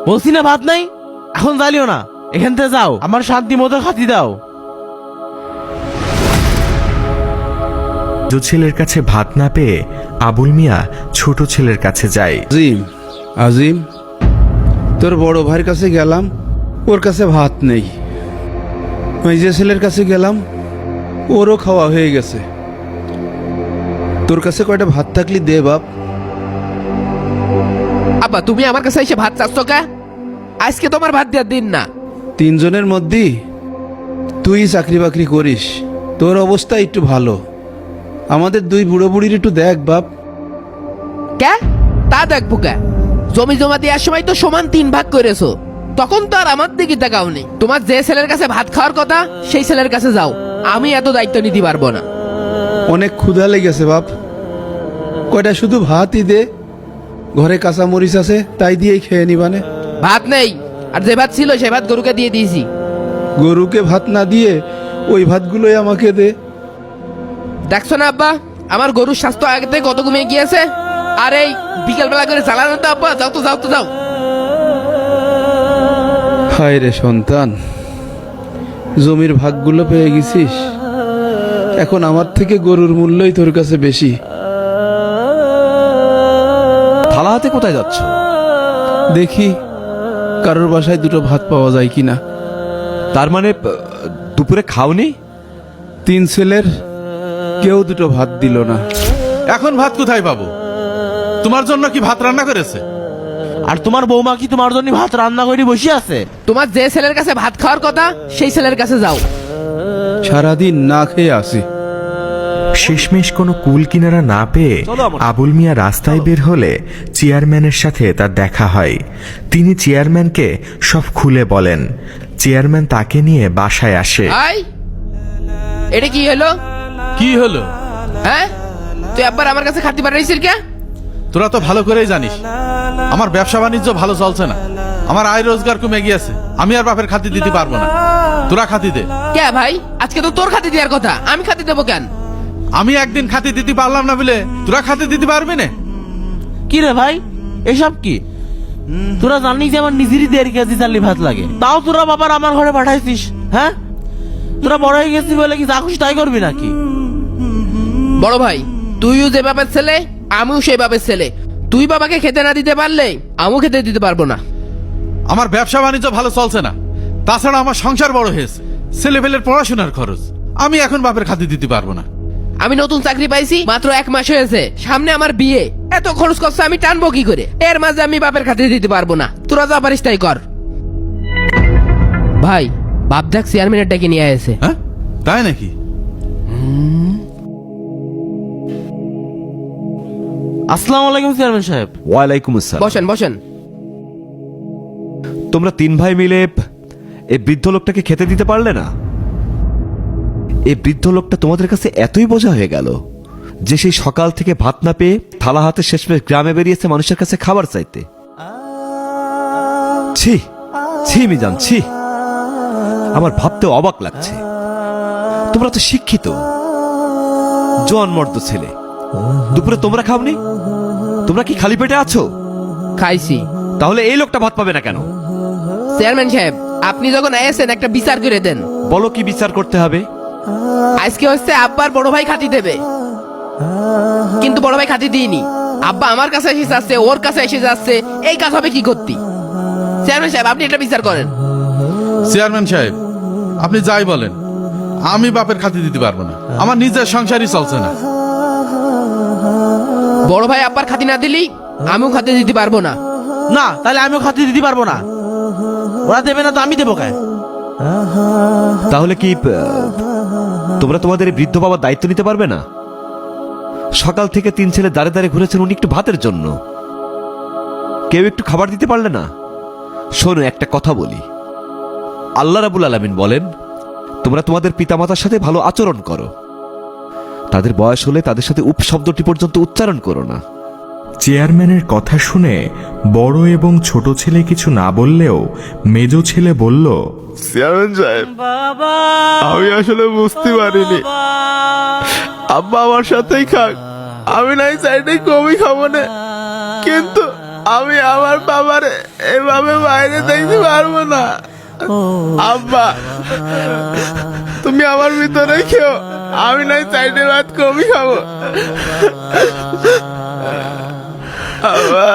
বলছি না ভাত নাই, এখন জ্বালিও না, এখান থেকে যাও, আমার শান্তি মতো খাতি দাও। ছেলের কাছে ভাত না পেয়ে আবুল মিয়া ছোট ছেলের কাছে যায়। আজিম, আজিম, তোর বড় ভাইয়ের কাছে গেলাম, ওর কাছে ভাত নেই। মেজে ছেলের কাছে গেলাম, ওরও খাওয়া হয়ে গেছে। তোর কাছে কয়টা ভাত থাকলি দে বাপ। আব্বা তুমি আমার কাছে এসে ভাত চাচ্ছ কা? আজকে তোমার ভাত দেওয়ার দিন না। তিনজনের মধ্যে তুই চাকরি বাকরি করিস, তোর অবস্থা একটু ভালো। আমাদের দুই বুড়ো বুড়ির একটু দেখ বাপ। কে তা দেখবো কে? জমি জমা দেওয়ার সময় তো সমান 3 ভাগ করেছো, তখন তো আর আমার দিকে তাকাওনি। তোমার যে ছেলের কাছে ভাত খাওয়ার কথা সেই ছেলের কাছে যাও, আমি এত দায়িত্ব নিতে পারবো না। অনেক ক্ষুধা লেগেছে বাপ, কয়টা শুধু ভাতই দে। ঘরে কাঁচা মরিচ আছে, তাই দিয়েই খেয়ে নিবানে। ভাত নেই, আর যে ভাত ছিল সেই ভাত গরুকে দিয়ে দিয়েছি। গরুকে ভাত না দিয়ে ওই ভাতগুলোই আমাকে দে। দেখছো না আব্বা, আমার গরুর স্বাস্থ্য আগে থেকে কত কমে গিয়েছে। আর এই বিকেলবেলা করে চালানো তো আব্বা, যাও তো যাও তো যাও। হায় রে সন্তান, জমির ভাগগুলো পেয়ে গেছিস, এখন আমার থেকে গরুর মূল্যই তোর কাছে বেশি। থালা হাতে কোথায় যাচ্ছ? দেখি কারোর বাসায় দুটো ভাত পাওয়া যায় কিনা। তার মানে দুপুরে খাওনি? 3 ছেলের কেউ দুটো ভাত দিল না। এখন ভাত কোথায় পাবো? তোমার জন্য কি ভাত রান্না করেছে? আর তোমার বৌমা কি তোমার জন্য ভাত রান্না করে বসে আছে? তোমার যে ছেলের কাছে ভাত খাওয়ার কথা সেই ছেলের কাছে যাও। সারাদিন না খেয়ে আসি। শেষমেশ কোনো কুল কিনারা না পেয়ে আবুল মিয়া রাস্তায় বের হলে চেয়ারম্যানের সাথে তার দেখা হয়। তিনি চেয়ারম্যানকে সব খুলে বলেন। চেয়ারম্যান তাকে নিয়ে বাসায় আসে। আই এটা কি হলো? কি হলো? হ্যাঁ, তুই আব্বার আমার কাছে খাতি পাঠাইছিস কে? তোরা তো ভালো করেই জানিস আমার ব্যবসা বাণিজ্য ভালো চলছে না, আমার আয় রোজগার কমে গিয়েছে, আমি আর বাপের খাতি দিতে পারবো না। তোরা খাতি দে। কে ভাই, আজকে তো তোর খাতি দেওয়ার কথা, আমি খাতি দেবো কেন? আমি একদিন খাতি দিতে পারলাম না বলে তোরা খাতি দিতে পারবি না? কি রে ভাই, এসব কি? তোরা জানিস যে আমার নিজেরই 1.5 কেজি চালি ভাত লাগে, তাও তোরা বাবার আমার ঘরে পাঠাইছিস? হ্যাঁ, তোরা বড় হয়ে গেছিস বলে কি যা খুশি তাই করবি নাকি? বড় ভাই, তুইও যে বাপের ছেলে আমিও সেই বাপের ছেলে। তুই বাবাকে খেতে না দিতে পারলে আমিও খেতে দিতে পারবো না। আমার ব্যবসা বাণিজ্য ভালো চলছে না, তাছাড়া আমার সংসার বড় হয়েছে, ছেলেপেলের পড়াশোনার খরচ, আমি এখন বাপের খাতি দিতে পারবো না। আমি নতুন চাকরি পাইছি, মাত্র 1 মাস হয়েছে, সামনে আমার বিয়ে, এত খরচ করছে আমি টানবো কি করে? এর মাঝে আমি বাপের খাতে দিতে পারবো না। তোরা যা পারিস তাই কর। ভাই, বাপ দেখ চেয়ারম্যানের ডেকে নিয়ে আসে। হ্যাঁ, তাই নাকি? আসসালামু আলাইকুম চেয়ারম্যান সাহেব। ওয়ালাইকুম আসসালাম। বসেন বসেন। তোমরা 3 ভাই মিলে এই বৃদ্ধ লোকটাকে খেতে দিতে পারলে না? এই বৃদ্ধ লোকটা তোমাদের কাছে এতই বোঝা হয়ে গেল যে সেই সকাল থেকে ভাত না পেয়ে থালা হাতে শেষমেশ গ্রামে বেরিয়েছে মানুষের কাছে খাবার চাইতে। ছি ছি মিজান, ছি, আমার ভাবতে অবাক লাগছে। তোমরা তো শিক্ষিত জন্মর্দ ছেলে, দুপুরে তোমরা খাওনি? তোমরা কি খালি পেটে আছো? খাইছি। তাহলে এই লোকটা ভাত পাবে না কেন? চেয়ারম্যান সাহেব, আপনি যখন আয়েছেন একটা বিচার করে দেন। বলো কি বিচার করতে হবে? আজকে হচ্ছে আব্বার বড় ভাই খাতি দেবে, কিন্তু বড় ভাই খাতি দিইনি। আব্বা আমার কাছে এসে যাচ্ছে, ওর কাছে এসে যাচ্ছে, এই কাজ হবে কি করতি? চেয়ারম্যান সাহেব, আপনি একটা বিচার করেন। চেয়ারম্যান সাহেব, আপনি যাই বলেন, আমি বাপের খাতি দিতে পারবো না, আমার নিজের সংসারই চলছে না। বড় ভাই আব্বার খাতি না দিলি আমিও খাতি দিতে পারবো না। না, তাহলে আমিও খাতি দিতে পারবো না। ওরা দেবে না তো আমি দেবো কেন? তাহলে কি তোমরা তোমাদের এই বৃদ্ধ বাবার দায়িত্ব নিতে পারবে না? সকাল থেকে 3 ছেলে দাঁড়ে দাঁড়িয়ে ঘুরেছেন উনি একটু ভাতের জন্য, কেউ একটু খাবার দিতে পারলে না? শোনো, একটা কথা বলি, আল্লাহ রাব্বুল আলামিন বলেন তোমরা তোমাদের পিতামাতার সাথে ভালো আচরণ করো, তাদের বয়স হলে তাদের সাথে উপ শব্দটি পর্যন্ত উচ্চারণ করো না। চেয়ারম্যানের কথা শুনে বড় এবং ছোট ছেলে কিছু না বললেও মেজো ছেলে বলল, চেয়ারম্যান সাহেব, আমি আসলে বুঝতে পারিনি, আব্বা আমার সাথেই খাক, আমি নাই চাইটাই কমই খাবো না, কিন্তু আমি আমার বাবার এভাবে বাইরে দেখতে পারবো না। আব্বা, তুমি আমার ভিতরে খেও, আমি নাই চাইতে ভাত কমই খাবো। আব্বা।